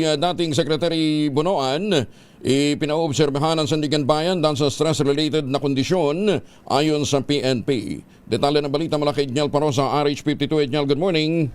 si dating Secretary Bunoan, ipinaobserbahan ng Sandigan Bayan dahil sa stress-related na kondisyon ayon sa PNP. Detalye ng balita mula kay Edniel Parosa, RH52. Edniel, good morning.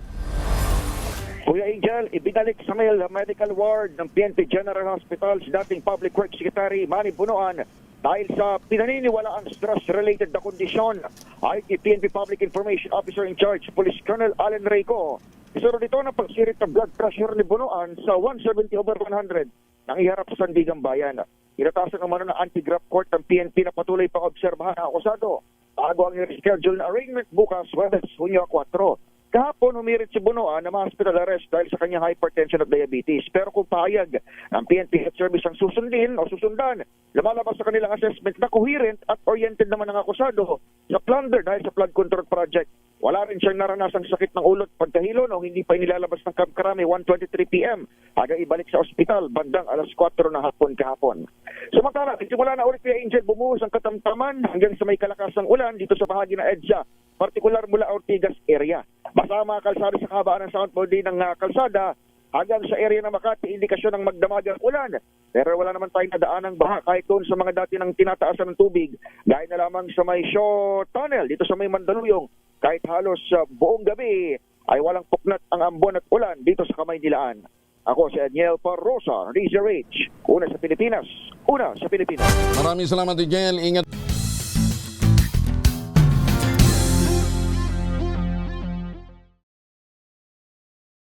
Kuya Angel, ibinalik sa medical ward ng PNP General Hospital si dating Public Works Secretary Manny Bunoan dahil sa pinaniniwalaang stress-related na kondisyon. Ay kay PNP Public Information Officer in Charge, Police Colonel Allen Reyco. Isuro dito ng pagsirit ng blood pressure ni Bunoan sa 170/100 nang iharap sa Sandigan Bayan. Inatasan naman ng anti-graft court ng PNP na patuloy pang obserbahan ang akusado bago ang schedule na arraignment bukas, Webes, Hunyo 4. Kahapon, humirit si Bunoan na ma-hospital arrest dahil sa kanyang hypertension at diabetes. Pero kung pahayag ng PNP Health Service ang susundin o susundan, lumalabas sa kanilang assessment na coherent at oriented naman ang akusado sa plunder dahil sa flood control project. Wala rin siyang naranasang sakit ng ulo at pagkahilo noong hindi pa inilalabas ng Camp Crame 1:23 p.m. hanggang ibalik sa ospital bandang alas 4 ng hapon kahapon. Samantala, simula na ulit kay Angel bumuhos ang katamtaman hanggang sa may kalakasang ulan dito sa bahagi ng EDSA, partikular mula Ortigas area. Basta mga kalsada sa kabaan ng southbound din ng kalsada hanggang sa area ng Makati, indikasyon ng magdamagang ulan. Pero wala naman tayong nadaan ng baha kahit doon sa mga dati ng tinataasan ng tubig. Gaya na lamang sa may Shaw Tunnel dito sa may Mandaluyong. Kahit halos buong gabi ay walang puknat ang ambon at ulan dito sa Kamaynilaan. Ako si Edniel Parosa, Razor H. Una sa Pilipinas, una sa Pilipinas. Maraming salamat, Edniel. Ingat.